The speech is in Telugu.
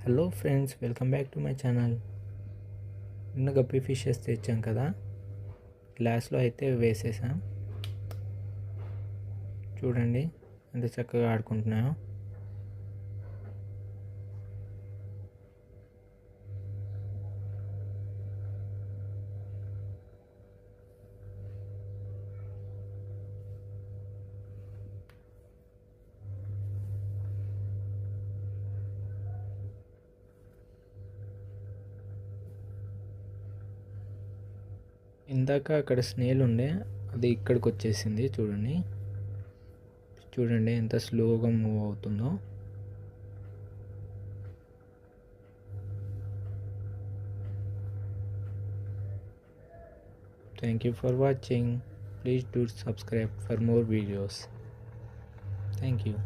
Hello friends, welcome back to my channel. నిన్న గప్పి ఫిషెస్ తెచ్చాం కదా, గ్లాస్లో అయితే వేసేసాం. చూడండి ఎంత చక్కగా ఆడుకుంటున్నాయో. ఇందాక అక్కడ స్నేల్ ఉండే, అది ఇక్కడికి వచ్చేసింది. చూడండి చూడండి ఎంత స్లోగా మూవ్ అవుతుందో. Thank you for watching. Please do subscribe for more videos. Thank you.